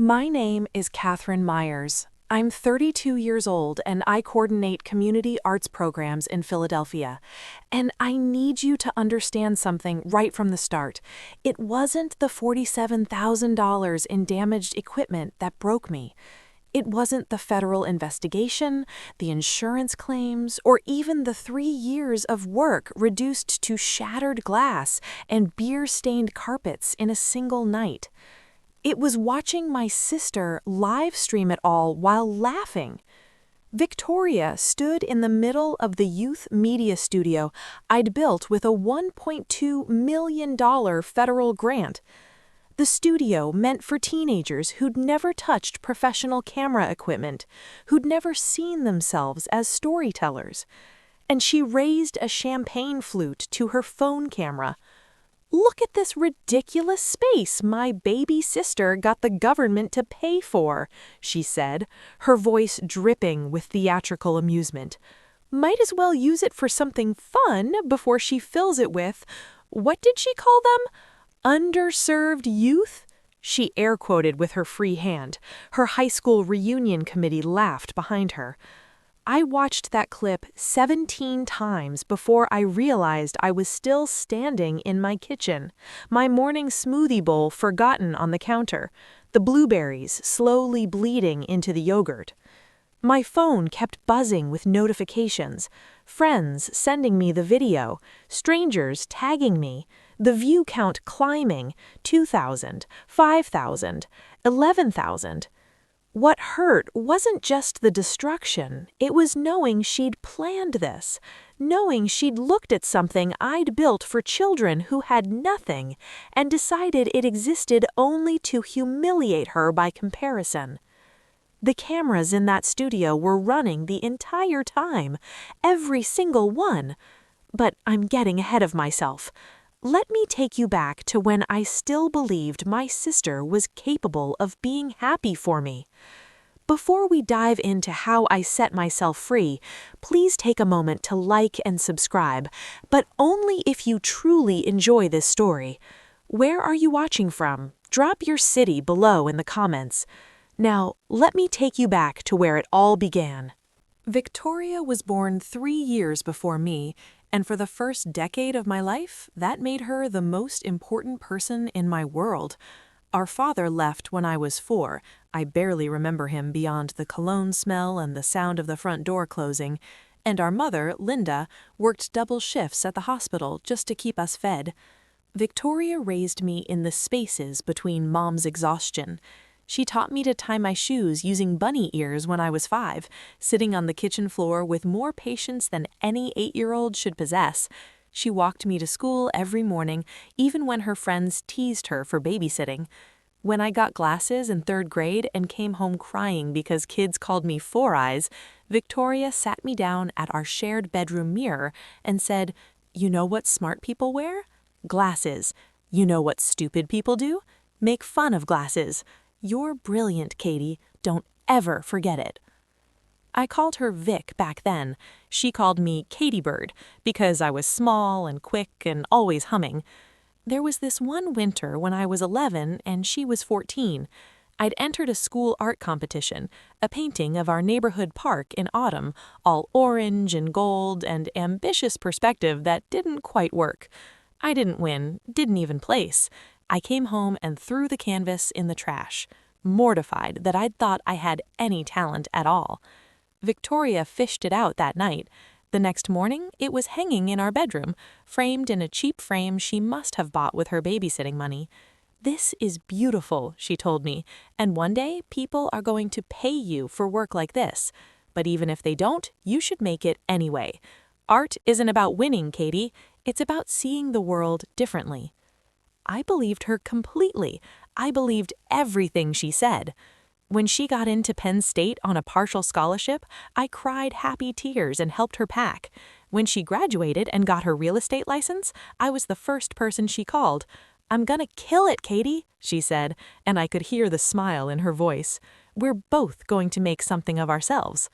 My name is Catherine Myers. I'm 32 years old and I coordinate community arts programs in Philadelphia. And I need you to understand something right from the start. It wasn't the $47,000 in damaged equipment that broke me. It wasn't the federal investigation, the insurance claims, or even the 3 years of work reduced to shattered glass and beer-stained carpets in a single night. It was watching my sister live stream it all while laughing. Victoria stood in the middle of the youth media studio I'd built with a $1.2 million federal grant. The studio meant for teenagers who'd never touched professional camera equipment, who'd never seen themselves as storytellers. And she raised a champagne flute to her phone camera. "Look at this ridiculous space my baby sister got the government to pay for," she said, her voice dripping with theatrical amusement. "Might as well use it for something fun before she fills it with, what did she call them? Underserved youth?" She air-quoted with her free hand. Her high school reunion committee laughed behind her. I watched that clip 17 times before I realized I was still standing in my kitchen, my morning smoothie bowl forgotten on the counter, the blueberries slowly bleeding into the yogurt. My phone kept buzzing with notifications, friends sending me the video, strangers tagging me, the view count climbing, 2,000, 5,000, 11,000. What hurt wasn't just the destruction, it was knowing she'd planned this, knowing she'd looked at something I'd built for children who had nothing and decided it existed only to humiliate her by comparison. The cameras in that studio were running the entire time, every single one. But I'm getting ahead of myself. Let me take you back to when I still believed my sister was capable of being happy for me. Before we dive into how I set myself free, please take a moment to like and subscribe, but only if you truly enjoy this story. Where are you watching from? Drop your city below in the comments. Now, let me take you back to where it all began. Victoria was born 3 years before me, and for the first decade of my life, that made her the most important person in my world. Our father left when I was 4. I barely remember him beyond the cologne smell and the sound of the front door closing. And our mother, Linda, worked double shifts at the hospital just to keep us fed. Victoria raised me in the spaces between mom's exhaustion. She taught me to tie my shoes using bunny ears when I was 5, sitting on the kitchen floor with more patience than any 8-year-old should possess. She walked me to school every morning, even when her friends teased her for babysitting. When I got glasses in 3rd grade and came home crying because kids called me Four Eyes, Victoria sat me down at our shared bedroom mirror and said, "You know what smart people wear? Glasses. You know what stupid people do? Make fun of glasses. You're brilliant, Katie. Don't ever forget it." I called her Vic back then. She called me Katie Bird because I was small and quick and always humming. There was this one winter when I was 11 and she was 14. I'd entered a school art competition, a painting of our neighborhood park in autumn, all orange and gold and ambitious perspective that didn't quite work. I didn't win, didn't even place. I came home and threw the canvas in the trash, mortified that I'd thought I had any talent at all. Victoria fished it out that night. The next morning, it was hanging in our bedroom, framed in a cheap frame she must have bought with her babysitting money. "This is beautiful," she told me, "and one day people are going to pay you for work like this. But even if they don't, you should make it anyway. Art isn't about winning, Katie. It's about seeing the world differently." I believed her completely. I believed everything she said. When she got into Penn State on a partial scholarship, I cried happy tears and helped her pack. When she graduated and got her real estate license, I was the first person she called. "I'm gonna kill it, Katie," she said, and I could hear the smile in her voice. "We're both going to make something of ourselves."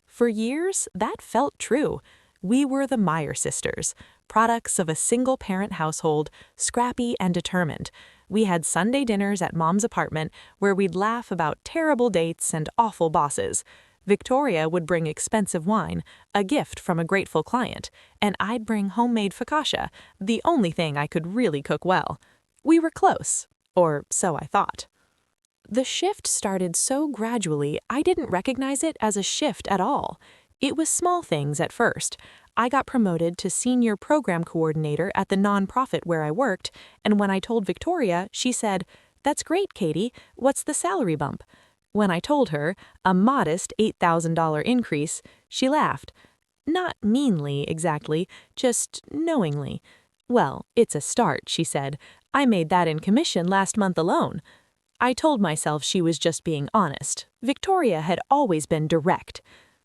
For years, that felt true. We were the Meyer sisters, products of a single-parent household, scrappy and determined. We had Sunday dinners at Mom's apartment where we'd laugh about terrible dates and awful bosses. Victoria would bring expensive wine, a gift from a grateful client, and I'd bring homemade focaccia, the only thing I could really cook well. We were close, or so I thought. The shift started so gradually, I didn't recognize it as a shift at all. It was small things at first. I got promoted to senior program coordinator at the nonprofit where I worked, and when I told Victoria, she said, "That's great, Katie. What's the salary bump?" When I told her, a modest $8,000 increase, she laughed. Not meanly, exactly, just knowingly. "Well, it's a start," she said. "I made that in commission last month alone." I told myself she was just being honest. Victoria had always been direct.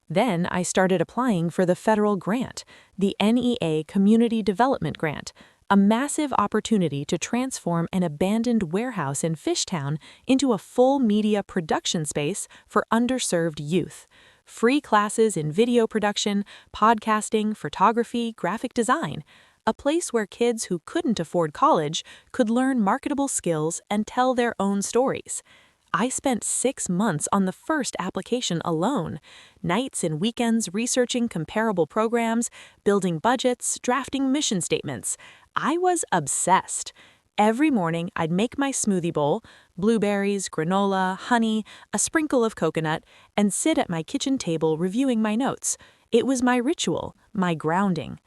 Then I started applying for the federal grant, the NEA Community Development Grant, a massive opportunity to transform an abandoned warehouse in Fishtown into a full media production space for underserved youth. Free classes in video production, podcasting, photography, graphic design. A place where kids who couldn't afford college could learn marketable skills and tell their own stories. I spent 6 months on the first application alone, nights and weekends researching comparable programs, building budgets, drafting mission statements. I was obsessed. Every morning, I'd make my smoothie bowl, blueberries, granola, honey, a sprinkle of coconut, and sit at my kitchen table reviewing my notes. It was my ritual, my grounding.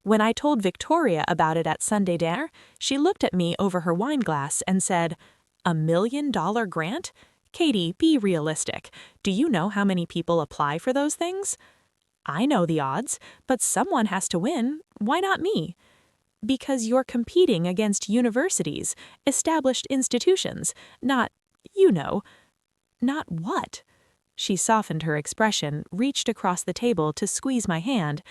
When I told Victoria about it at Sunday dinner, she looked at me over her wine glass and said, "$1 million grant? Katie, be realistic. Do you know how many people apply for those things?" "I know the odds, but someone has to win. Why not me?" "Because you're competing against universities, established institutions, not, you know." "Not what?" She softened her expression, reached across the table to squeeze my hand.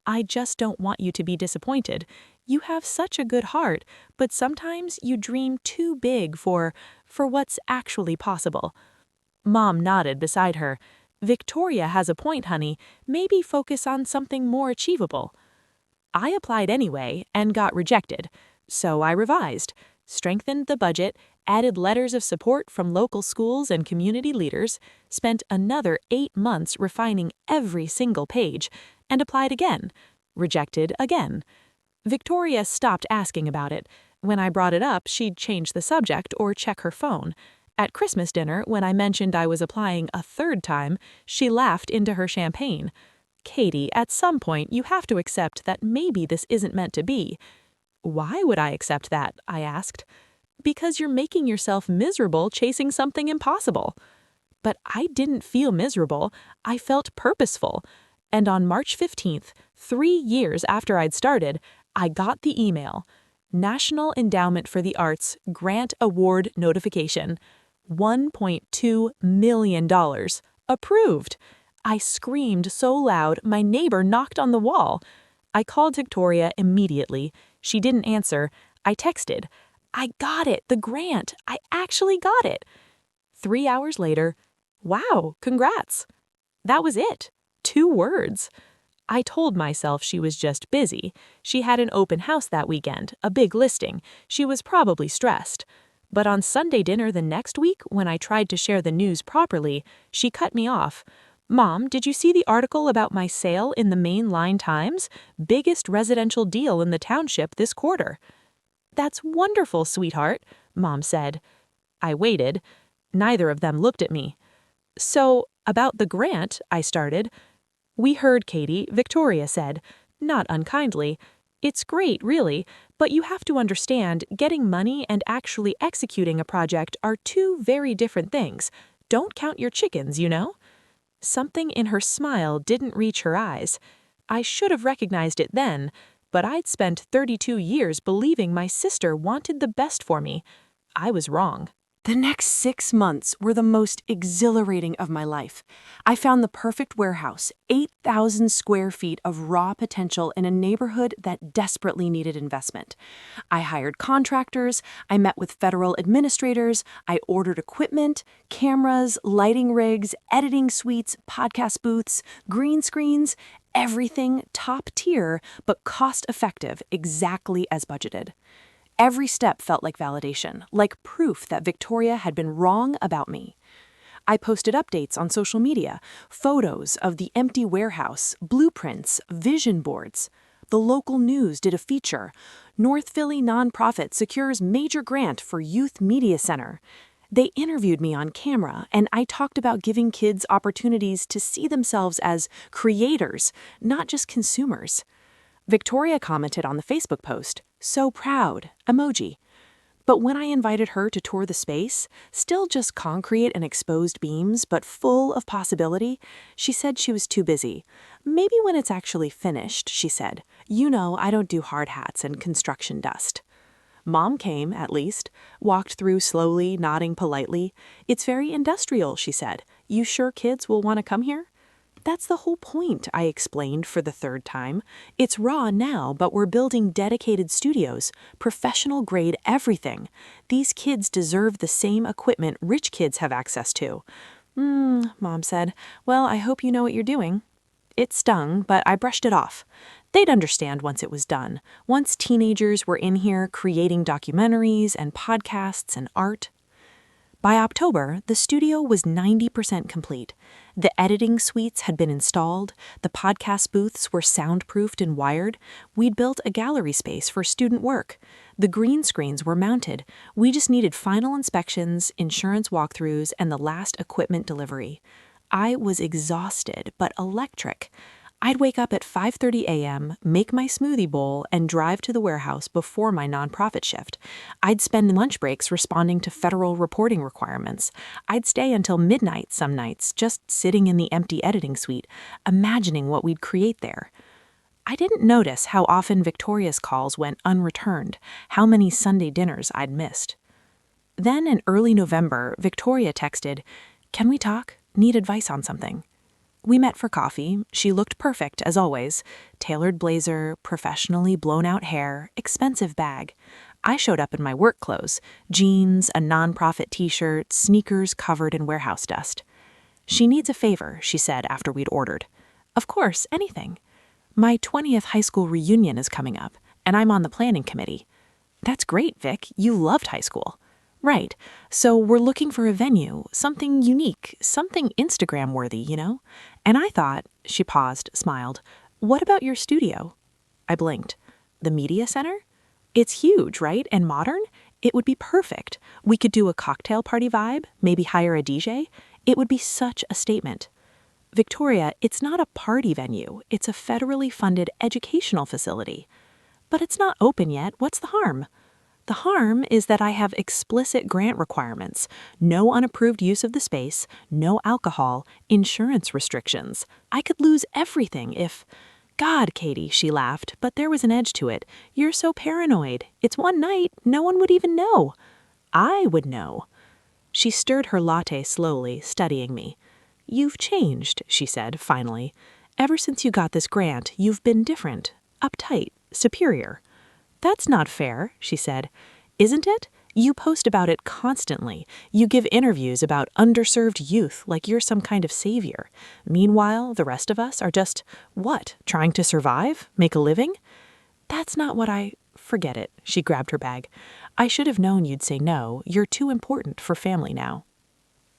"I just don't want you to be disappointed. You have such a good heart, but sometimes you dream too big for what's actually possible." Mom nodded beside her. "Victoria has a point, honey. Maybe focus on something more achievable." I applied anyway and got rejected. So I revised, strengthened the budget, added letters of support from local schools and community leaders, spent another 8 months refining every single page, and applied again. Rejected again. Victoria stopped asking about it. When I brought it up, she'd change the subject or check her phone. At Christmas dinner, when I mentioned I was applying a 3rd time, she laughed into her champagne. "Katie, at some point you have to accept that maybe this isn't meant to be." "Why would I accept that?" I asked. "Because you're making yourself miserable chasing something impossible." But I didn't feel miserable. I felt purposeful. And on March 15th, 3 years after I'd started, I got the email. National Endowment for the Arts Grant Award Notification. $1.2 million. Approved. I screamed so loud, my neighbor knocked on the wall. I called Victoria immediately. She didn't answer. I texted, "I got it, the grant. I actually got it." 3 hours later, "Wow, congrats." That was it. 2 words. I told myself she was just busy. She had an open house that weekend, a big listing. She was probably stressed. But on Sunday dinner the next week, when I tried to share the news properly, she cut me off. "Mom, did you see the article about my sale in the Mainline Times? Biggest residential deal in the township this quarter." "That's wonderful, sweetheart," Mom said. I waited. Neither of them looked at me. "So, about the grant," I started. "We heard, Katie," Victoria said, not unkindly. "It's great, really, but you have to understand, getting money and actually executing a project are 2 very different things. Don't count your chickens, you know?" Something in her smile didn't reach her eyes. I should have recognized it then, but I'd spent 32 years believing my sister wanted the best for me. I was wrong. The next 6 months were the most exhilarating of my life. I found the perfect warehouse, 8,000 square feet of raw potential in a neighborhood that desperately needed investment. I hired contractors, I met with federal administrators, I ordered equipment, cameras, lighting rigs, editing suites, podcast booths, green screens, everything top tier but cost effective, exactly as budgeted. Every step felt like validation, like proof that Victoria had been wrong about me. I posted updates on social media, photos of the empty warehouse, blueprints, vision boards. The local news did a feature. North Philly nonprofit secures major grant for Youth Media Center. They interviewed me on camera, and I talked about giving kids opportunities to see themselves as creators, not just consumers. Victoria commented on the Facebook post, "So proud," emoji. But when I invited her to tour the space, still just concrete and exposed beams, but full of possibility, she said she was too busy. "Maybe when it's actually finished," she said. "You know, I don't do hard hats and construction dust." Mom came, at least, walked through slowly, nodding politely. "It's very industrial," she said. "You sure kids will want to come here?" "That's the whole point," I explained for the third time. "It's raw now, but we're building dedicated studios, professional grade everything. These kids deserve the same equipment rich kids have access to." Mom said. "Well, I hope you know what you're doing." It stung, but I brushed it off. They'd understand once it was done, once teenagers were in here creating documentaries and podcasts and art. By October, the studio was 90% complete. The editing suites had been installed, the podcast booths were soundproofed and wired, we'd built a gallery space for student work. The green screens were mounted. We just needed final inspections, insurance walkthroughs, and the last equipment delivery. I was exhausted, but electric. I'd wake up at 5:30 a.m., make my smoothie bowl, and drive to the warehouse before my nonprofit shift. I'd spend lunch breaks responding to federal reporting requirements. I'd stay until midnight some nights, just sitting in the empty editing suite, imagining what we'd create there. I didn't notice how often Victoria's calls went unreturned, how many Sunday dinners I'd missed. Then in early November, Victoria texted, "Can we talk? Need advice on something." We met for coffee. She looked perfect, as always. Tailored blazer, professionally blown-out hair, expensive bag. I showed up in my work clothes, jeans, a nonprofit t-shirt, sneakers covered in warehouse dust. "She needs a favor," she said after we'd ordered. "Of course, anything." "My 20th high school reunion is coming up, and I'm on the planning committee." "That's great, Vic. You loved high school." "Right. So we're looking for a venue, something unique, something Instagram-worthy, you know? And I thought," she paused, smiled, "what about your studio?" I blinked. "The media center? It's huge, right? And modern? It would be perfect. We could do a cocktail party vibe, maybe hire a DJ. It would be such a statement." "Victoria, it's not a party venue. It's a federally funded educational facility." "But it's not open yet. What's the harm?" "The harm is that I have explicit grant requirements, no unapproved use of the space, no alcohol, insurance restrictions. I could lose everything if—" "God, Katie," she laughed, but there was an edge to it. "You're so paranoid. It's one night. No one would even know." "I would know." She stirred her latte slowly, studying me. "You've changed," she said, finally. "Ever since you got this grant, you've been different, uptight, superior." "That's not fair," she said. "Isn't it? You post about it constantly. You give interviews about underserved youth like you're some kind of savior. Meanwhile, the rest of us are just, what, trying to survive? Make a living?" "That's not what I—" "Forget it." She grabbed her bag. "I should have known you'd say no. You're too important for family now."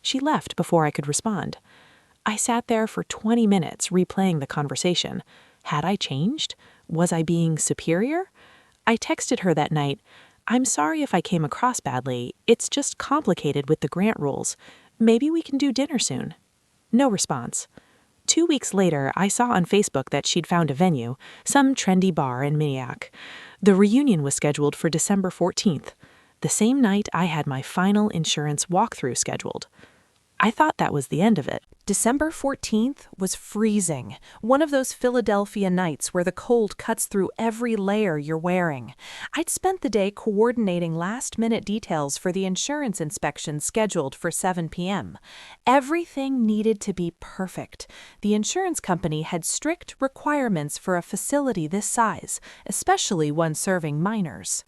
She left before I could respond. I sat there for 20 minutes replaying the conversation. Had I changed? Was I being superior? I texted her that night, "I'm sorry if I came across badly. It's just complicated with the grant rules. Maybe we can do dinner soon." No response. 2 weeks later, I saw on Facebook that she'd found a venue, some trendy bar in Minneapolis. The reunion was scheduled for December 14th, the same night I had my final insurance walkthrough scheduled. I thought that was the end of it. December 14th was freezing, one of those Philadelphia nights where the cold cuts through every layer you're wearing. I'd spent the day coordinating last-minute details for the insurance inspection scheduled for 7 p.m. Everything needed to be perfect. The insurance company had strict requirements for a facility this size, especially one serving minors.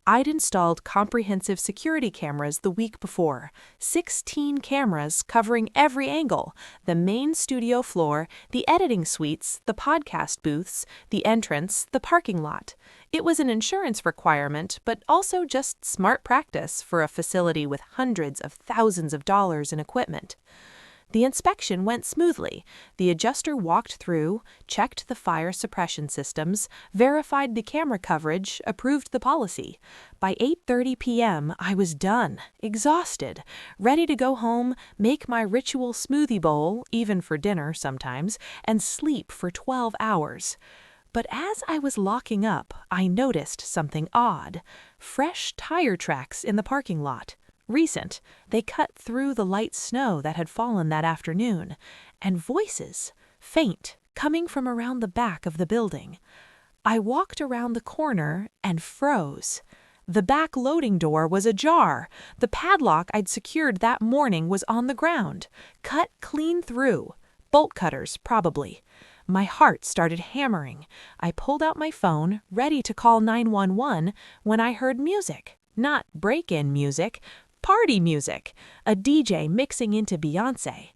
I'd installed comprehensive security cameras the week before, 16 cameras covering every angle: the main studio floor, the editing suites, the podcast booths, the entrance, the parking lot. It was an insurance requirement, but also just smart practice for a facility with hundreds of thousands of dollars in equipment. The inspection went smoothly. The adjuster walked through, checked the fire suppression systems, verified the camera coverage, approved the policy. By 8:30 p.m., I was done, exhausted, ready to go home, make my ritual smoothie bowl, even for dinner sometimes, and sleep for 12 hours. But as I was locking up, I noticed something odd: fresh tire tracks in the parking lot. Recent, they cut through the light snow that had fallen that afternoon, and voices, faint, coming from around the back of the building. I walked around the corner and froze. The back loading door was ajar. The padlock I'd secured that morning was on the ground, cut clean through. Bolt cutters, probably. My heart started hammering. I pulled out my phone, ready to call 911, when I heard music. Not break-in music, party music, a DJ mixing into Beyoncé.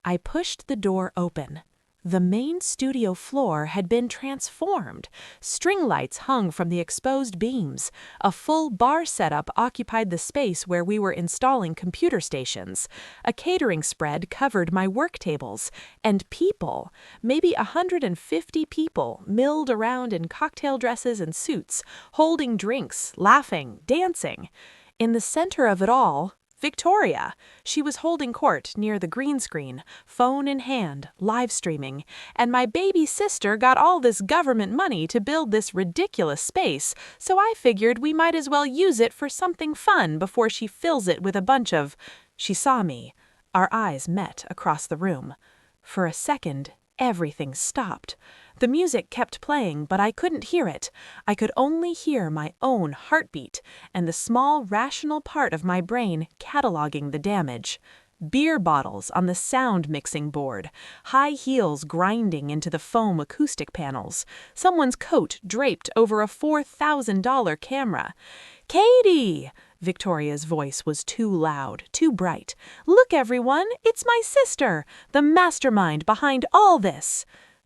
I pushed the door open. The main studio floor had been transformed. String lights hung from the exposed beams. A full bar setup occupied the space where we were installing computer stations. A catering spread covered my work tables. And people, maybe 150 people, milled around in cocktail dresses and suits, holding drinks, laughing, dancing. In the center of it all, Victoria. She was holding court near the green screen, phone in hand, live streaming, and my baby sister got all this government money to build this ridiculous space, so I figured we might as well use it for something fun before she fills it with a bunch of... She saw me. Our eyes met across the room. For a second, everything stopped. The music kept playing, but I couldn't hear it. I could only hear my own heartbeat and the small rational part of my brain cataloging the damage. Beer bottles on the sound mixing board, high heels grinding into the foam acoustic panels, someone's coat draped over a $4,000 camera. "Katie!" Victoria's voice was too loud, too bright. "Look, everyone, it's my sister, the mastermind behind all this."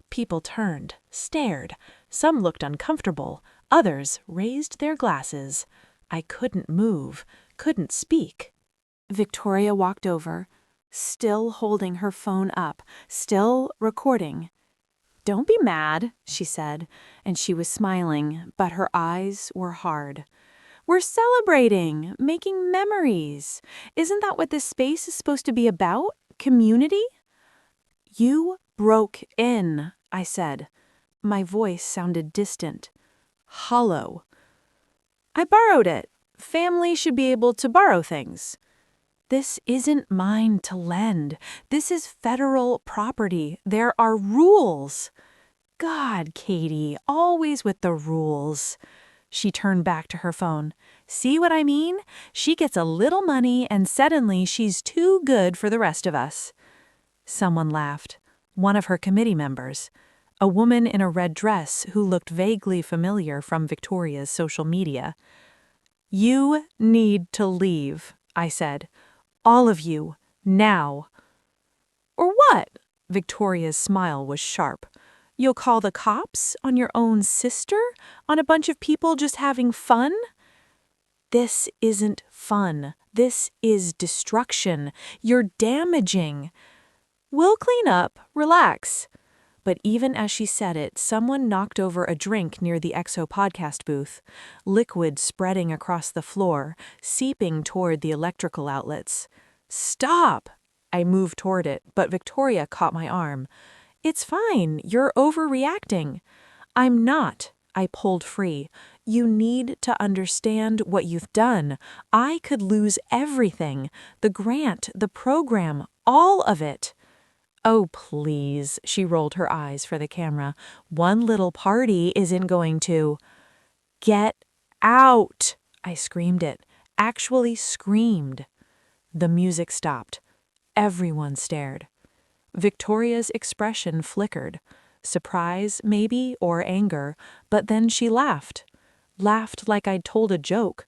People turned, stared. Some looked uncomfortable. Others raised their glasses. I couldn't move, couldn't speak. Victoria walked over, still holding her phone up, still recording. "Don't be mad," she said, and she was smiling, but her eyes were hard. "We're celebrating, making memories. Isn't that what this space is supposed to be about? Community?" "You broke in," I said. My voice sounded distant, hollow. "I borrowed it. Family should be able to borrow things." "This isn't mine to lend. This is federal property. There are rules." "God, Katie, always with the rules." She turned back to her phone. "See what I mean? She gets a little money and suddenly she's too good for the rest of us." Someone laughed. One of her committee members. A woman in a red dress who looked vaguely familiar from Victoria's social media. "You need to leave," I said. "All of you, now." "Or what?" Victoria's smile was sharp. "You'll call the cops on your own sister? On a bunch of people just having fun?" "This isn't fun. This is destruction. You're damaging." "We'll clean up. Relax." But even as she said it, someone knocked over a drink near the EXO podcast booth, liquid spreading across the floor, seeping toward the electrical outlets. "Stop!" I moved toward it, but Victoria caught my arm. "It's fine. You're overreacting." "I'm not." I pulled free. "You need to understand what you've done. I could lose everything. The grant, the program, all of it." "Oh, please," she rolled her eyes for the camera. "One little party isn't going to—" "Get out!" I screamed it. Actually screamed. The music stopped. Everyone stared. Victoria's expression flickered. Surprise, maybe, or anger, but then she laughed. Laughed like I'd told a joke.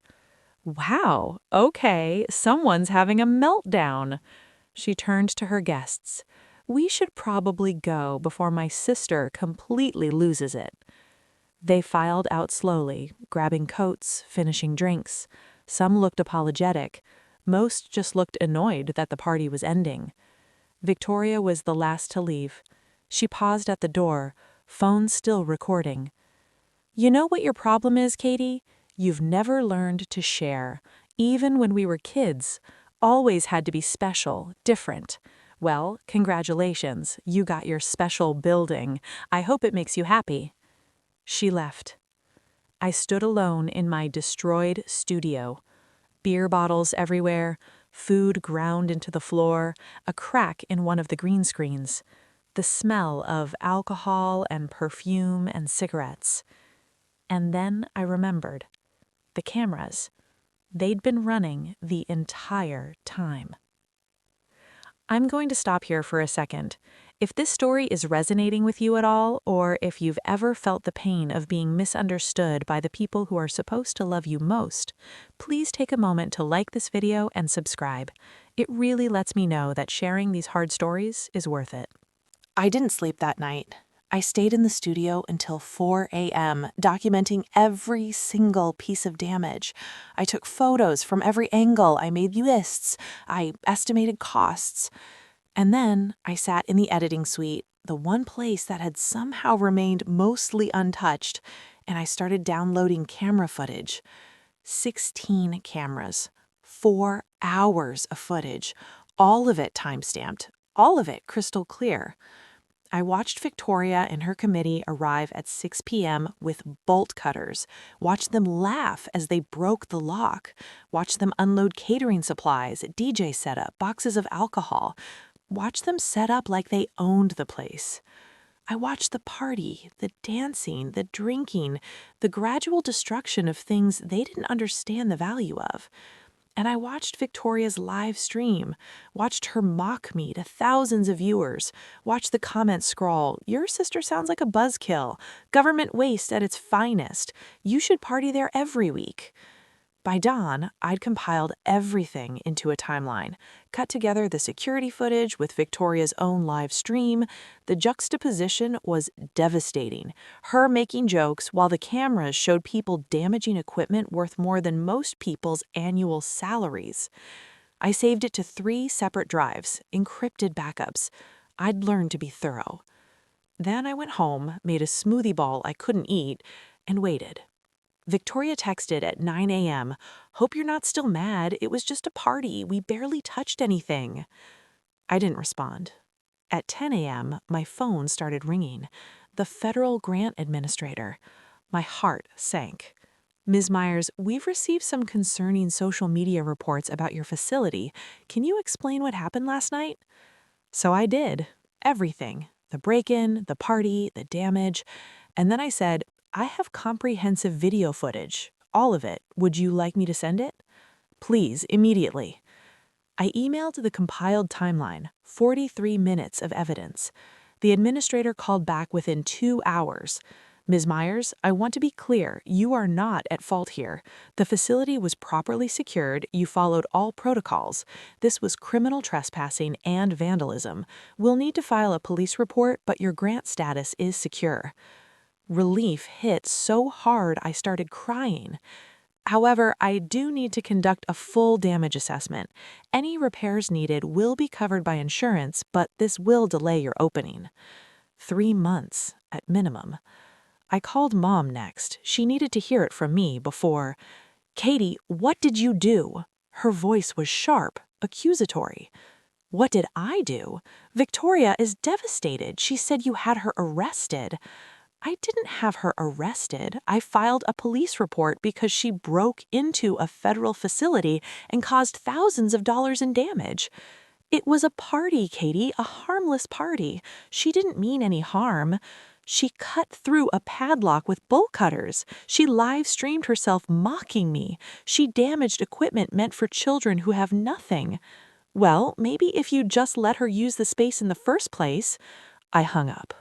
Wow, okay, someone's having a meltdown. She turned to her guests. We should probably go before my sister completely loses it. They filed out slowly, grabbing coats, finishing drinks. Some looked apologetic. Most just looked annoyed that the party was ending. Victoria was the last to leave. She paused at the door, phone still recording. You know what your problem is, Katie? You've never learned to share. Even when we were kids, always had to be special, different. Well, congratulations, you got your special building. I hope it makes you happy. She left. I stood alone in my destroyed studio. Beer bottles everywhere, food ground into the floor, a crack in one of the green screens. The smell of alcohol and perfume and cigarettes. And then I remembered. The cameras. They'd been running the entire time. I'm going to stop here for a second. If this story is resonating with you at all, or if you've ever felt the pain of being misunderstood by the people who are supposed to love you most, please take a moment to like this video and subscribe. It really lets me know that sharing these hard stories is worth it. I didn't sleep that night. I stayed in the studio until 4 a.m., documenting every single piece of damage. I took photos from every angle, I made lists, I estimated costs. And then I sat in the editing suite, the one place that had somehow remained mostly untouched, and I started downloading camera footage. 16 cameras, 4 hours of footage, all of it time-stamped, all of it crystal clear. I watched Victoria and her committee arrive at 6 p.m. with bolt cutters, watched them laugh as they broke the lock, watched them unload catering supplies, DJ setup, boxes of alcohol, watched them set up like they owned the place. I watched the party, the dancing, the drinking, the gradual destruction of things they didn't understand the value of. And I watched Victoria's live stream, watched her mock me to thousands of viewers, watched the comments scrawl, "Your sister sounds like a buzzkill, government waste at its finest, you should party there every week." By dawn, I'd compiled everything into a timeline, cut together the security footage with Victoria's own live stream. The juxtaposition was devastating. Her making jokes while the cameras showed people damaging equipment worth more than most people's annual salaries. I saved it to 3 separate drives, encrypted backups. I'd learned to be thorough. Then I went home, made a smoothie bowl I couldn't eat, and waited. Victoria texted at 9 a.m., "Hope you're not still mad. It was just a party. We barely touched anything." I didn't respond. At 10 a.m., my phone started ringing. The federal grant administrator. My heart sank. "Ms. Myers, we've received some concerning social media reports about your facility. Can you explain what happened last night?" So I did. Everything. The break-in, the party, the damage. And then I said, "I have comprehensive video footage. All of it. Would you like me to send it?" "Please, immediately." I emailed the compiled timeline, 43 minutes of evidence. The administrator called back within 2 hours. "Ms. Myers, I want to be clear, you are not at fault here. The facility was properly secured, you followed all protocols. This was criminal trespassing and vandalism. We'll need to file a police report, but your grant status is secure." Relief hit so hard I started crying. "However, I do need to conduct a full damage assessment. Any repairs needed will be covered by insurance, but this will delay your opening." 3 months, at minimum. I called Mom next. She needed to hear it from me before. "Katie, what did you do?" Her voice was sharp, accusatory. "What did I do? Victoria is devastated. She said you had her arrested." "I didn't have her arrested. I filed a police report because she broke into a federal facility and caused thousands of dollars in damage. It was a party, Katie, a harmless party. She didn't mean any harm. She cut through a padlock with bolt cutters. She live-streamed herself mocking me. She damaged equipment meant for children who have nothing. Well, maybe if you just let her use the space in the first place." I hung up.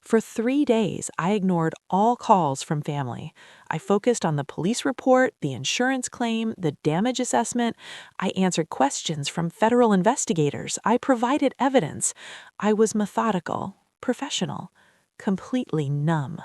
For 3 days, I ignored all calls from family. I focused on the police report, the insurance claim, the damage assessment. I answered questions from federal investigators. I provided evidence. I was methodical, professional, completely numb.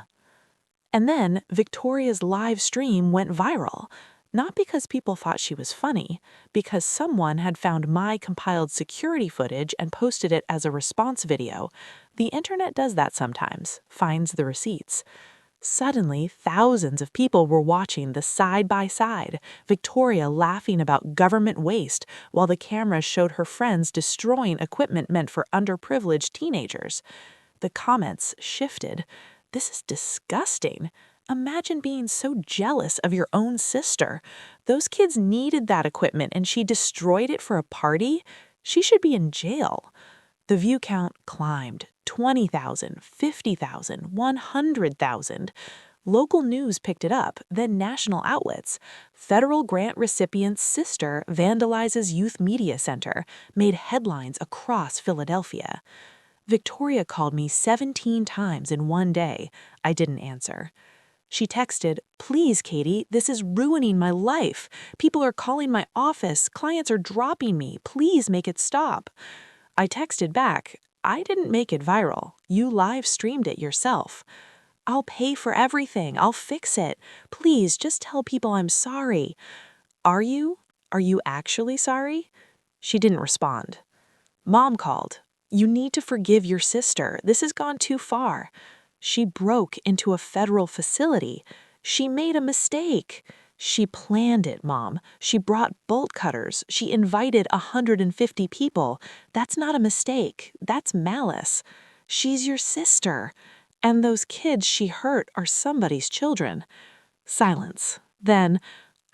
And then Victoria's live stream went viral. Not because people thought she was funny, because someone had found my compiled security footage and posted it as a response video. The internet does that sometimes, finds the receipts. Suddenly, thousands of people were watching the side-by-side, Victoria laughing about government waste while the camera showed her friends destroying equipment meant for underprivileged teenagers. The comments shifted. "This is disgusting. Imagine being so jealous of your own sister. Those kids needed that equipment and she destroyed it for a party? She should be in jail." The view count climbed. 20,000, 50,000, 100,000. Local news picked it up, then national outlets. Federal grant recipient's sister vandalizes youth media center, made headlines across Philadelphia. Victoria called me 17 times in one day. I didn't answer. She texted, "Please, Katie, this is ruining my life. People are calling my office. Clients are dropping me. Please make it stop." I texted back, "I didn't make it viral. You live streamed it yourself." "I'll pay for everything. I'll fix it. Please, just tell people I'm sorry." "Are you? Are you actually sorry?" She didn't respond. Mom called. "You need to forgive your sister. This has gone too far." She broke into a federal facility. She made a mistake. She planned it, Mom. She brought bolt cutters. She invited 150 people. That's not a mistake. That's malice. She's your sister. And those kids she hurt are somebody's children. Silence. Then,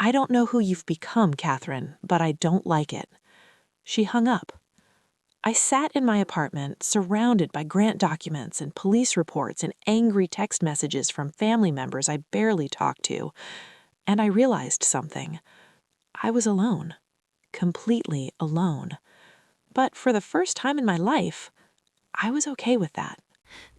"I don't know who you've become, Catherine, but I don't like it." She hung up. I sat in my apartment, surrounded by grant documents and police reports and angry text messages from family members I barely talked to, and I realized something. I was alone. Completely alone. But for the first time in my life, I was okay with that.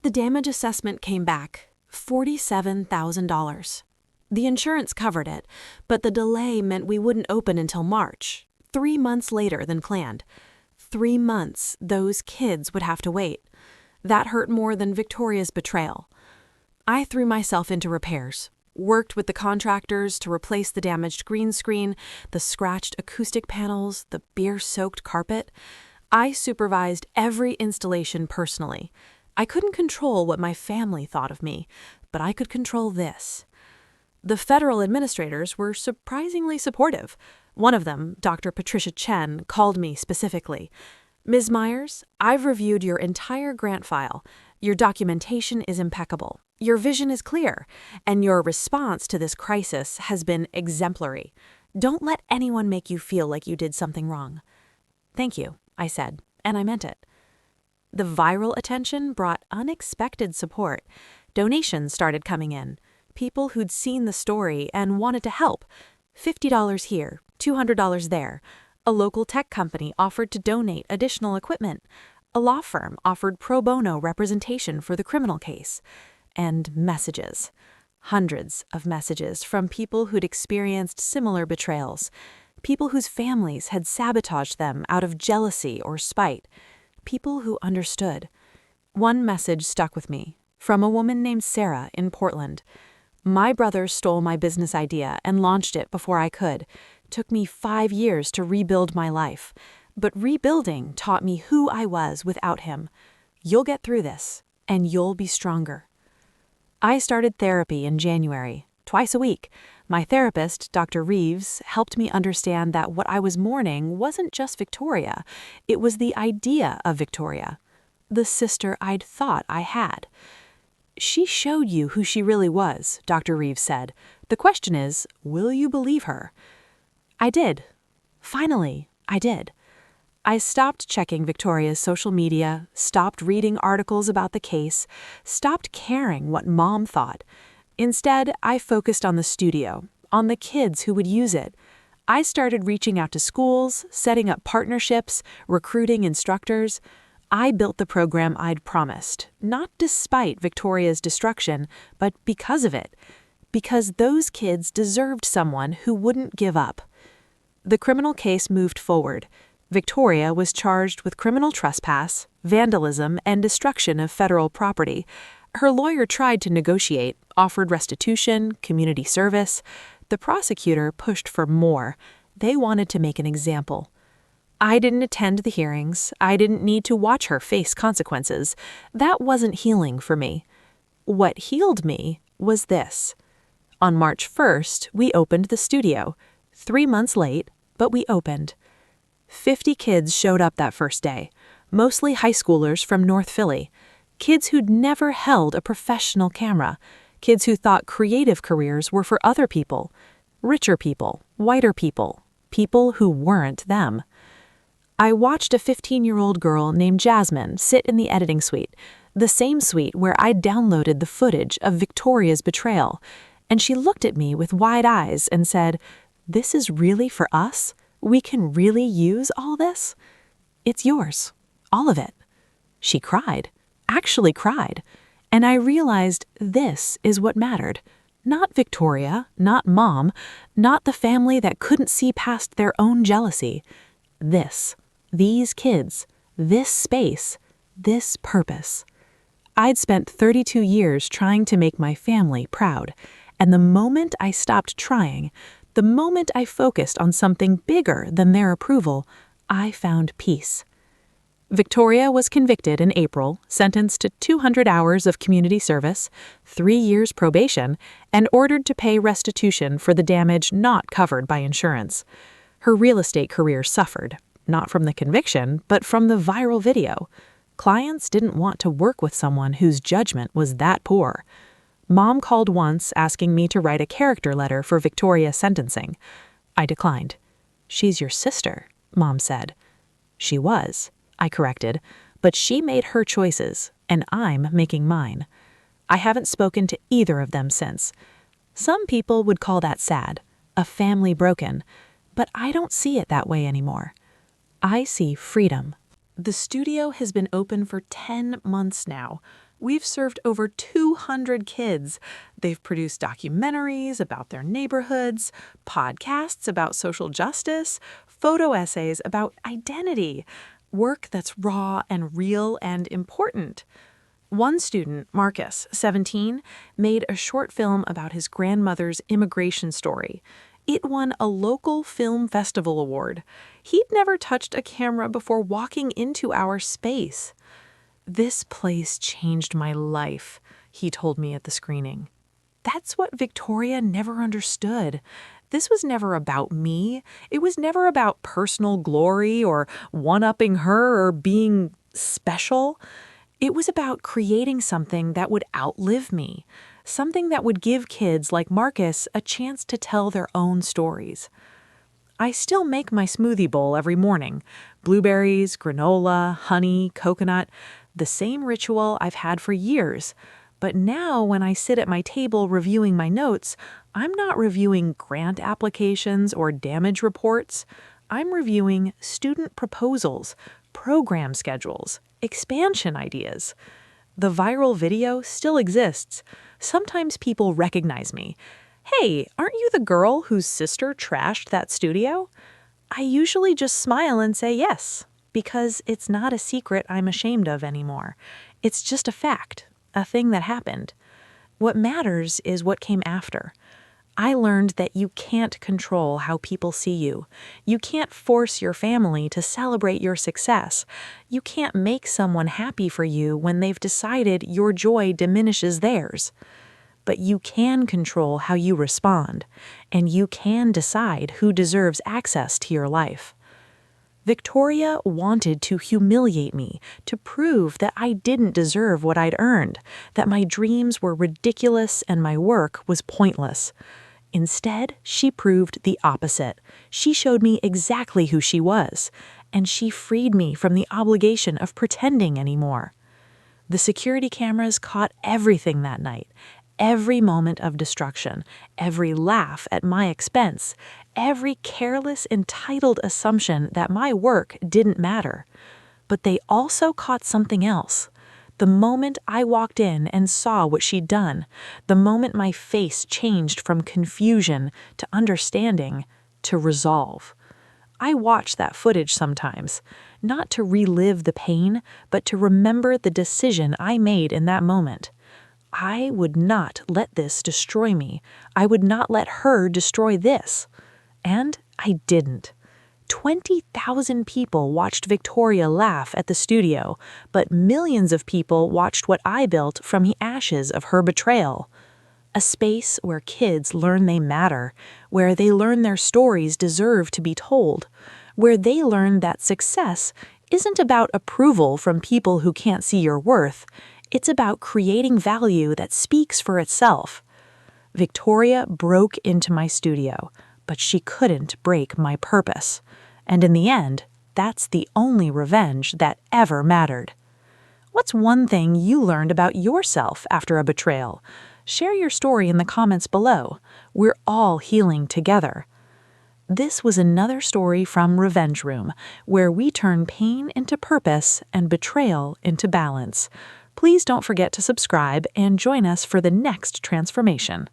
The damage assessment came back, $47,000. The insurance covered it, but the delay meant we wouldn't open until March, 3 months later than planned. 3 months those kids would have to wait. That hurt more than Victoria's betrayal. I threw myself into repairs, worked with the contractors to replace the damaged green screen, the scratched acoustic panels, the beer-soaked carpet. I supervised every installation personally. I couldn't control what my family thought of me, but I could control this. The federal administrators were surprisingly supportive. One of them, Dr. Patricia Chen, called me specifically. "Ms. Myers, I've reviewed your entire grant file. Your documentation is impeccable. Your vision is clear, and your response to this crisis has been exemplary. Don't let anyone make you feel like you did something wrong." "Thank you," I said, and I meant it. The viral attention brought unexpected support. Donations started coming in. People who'd seen the story and wanted to help. $50 here, $200 there. A local tech company offered to donate additional equipment. A law firm offered pro bono representation for the criminal case. And messages. Hundreds of messages from people who'd experienced similar betrayals. People whose families had sabotaged them out of jealousy or spite. People who understood. One message stuck with me, from a woman named Sarah in Portland. "My brother stole my business idea and launched it before I could. Took me 5 years to rebuild my life. But rebuilding taught me who I was without him. You'll get through this, and you'll be stronger." I started therapy in January, twice a week. My therapist, Dr. Reeves, helped me understand that what I was mourning wasn't just Victoria. It was the idea of Victoria, the sister I'd thought I had. "She showed you who she really was," Dr. Reeves said. "The question is, will you believe her?" I did. Finally, I did. I stopped checking Victoria's social media, stopped reading articles about the case, stopped caring what Mom thought. Instead, I focused on the studio, on the kids who would use it. I started reaching out to schools, setting up partnerships, recruiting instructors. I built the program I'd promised, not despite Victoria's destruction, but because of it. Because those kids deserved someone who wouldn't give up. The criminal case moved forward. Victoria was charged with criminal trespass, vandalism, and destruction of federal property. Her lawyer tried to negotiate, offered restitution, community service. The prosecutor pushed for more. They wanted to make an example. I didn't attend the hearings. I didn't need to watch her face consequences. That wasn't healing for me. What healed me was this. On March 1st, we opened the studio. 3 months late, but we opened. 50 kids showed up that first day, mostly high schoolers from North Philly. Kids who'd never held a professional camera. Kids who thought creative careers were for other people. Richer people, whiter people, people who weren't them. I watched a 15-year-old girl named Jasmine sit in the editing suite, the same suite where I'd downloaded the footage of Victoria's betrayal, and she looked at me with wide eyes and said, "This is really for us? We can really use all this? It's yours, all of it." She cried, actually cried, and I realized this is what mattered. Not Victoria, not Mom, not the family that couldn't see past their own jealousy. These kids, this space, this purpose. I'd spent 32 years trying to make my family proud, and the moment I stopped trying, the moment I focused on something bigger than their approval, I found peace. Victoria was convicted in April, sentenced to 200 hours of community service, 3 years probation, and ordered to pay restitution for the damage not covered by insurance. Her real estate career suffered, not from the conviction, but from the viral video. Clients didn't want to work with someone whose judgment was that poor. Mom called once asking me to write a character letter for Victoria's sentencing. I declined. "She's your sister," Mom said. "She was," I corrected, "but she made her choices, and I'm making mine." I haven't spoken to either of them since. Some people would call that sad, a family broken, but I don't see it that way anymore. I see freedom. The studio has been open for 10 months now. We've served over 200 kids. They've produced documentaries about their neighborhoods, podcasts about social justice, photo essays about identity, work that's raw and real and important. One student, Marcus, 17, made a short film about his grandmother's immigration story. It won a local film festival award. He'd never touched a camera before walking into our space. "This place changed my life," he told me at the screening. That's what Victoria never understood. This was never about me. It was never about personal glory or one-upping her or being special. It was about creating something that would outlive me, something that would give kids like Marcus a chance to tell their own stories. I still make my smoothie bowl every morning. Blueberries, granola, honey, coconut, the same ritual I've had for years. But now when I sit at my table reviewing my notes, I'm not reviewing grant applications or damage reports. I'm reviewing student proposals, program schedules, expansion ideas. The viral video still exists. Sometimes people recognize me. "Hey, aren't you the girl whose sister trashed that studio?" I usually just smile and say yes, because it's not a secret I'm ashamed of anymore. It's just a fact, a thing that happened. What matters is what came after. I learned that you can't control how people see you. You can't force your family to celebrate your success. You can't make someone happy for you when they've decided your joy diminishes theirs. But you can control how you respond, and you can decide who deserves access to your life. Victoria wanted to humiliate me, to prove that I didn't deserve what I'd earned, that my dreams were ridiculous and my work was pointless. Instead, she proved the opposite. She showed me exactly who she was, and she freed me from the obligation of pretending anymore. The security cameras caught everything that night. Every moment of destruction, every laugh at my expense, every careless, entitled assumption that my work didn't matter. But they also caught something else. The moment I walked in and saw what she'd done, the moment my face changed from confusion to understanding to resolve. I watch that footage sometimes, not to relive the pain, but to remember the decision I made in that moment. I would not let this destroy me. I would not let her destroy this. And I didn't. 20,000 people watched Victoria laugh at the studio, but millions of people watched what I built from the ashes of her betrayal. A space where kids learn they matter, where they learn their stories deserve to be told, where they learn that success isn't about approval from people who can't see your worth, it's about creating value that speaks for itself. Victoria broke into my studio, but she couldn't break my purpose. And in the end, that's the only revenge that ever mattered. What's one thing you learned about yourself after a betrayal? Share your story in the comments below. We're all healing together. This was another story from Revenge Room, where we turn pain into purpose and betrayal into balance. Please don't forget to subscribe and join us for the next transformation.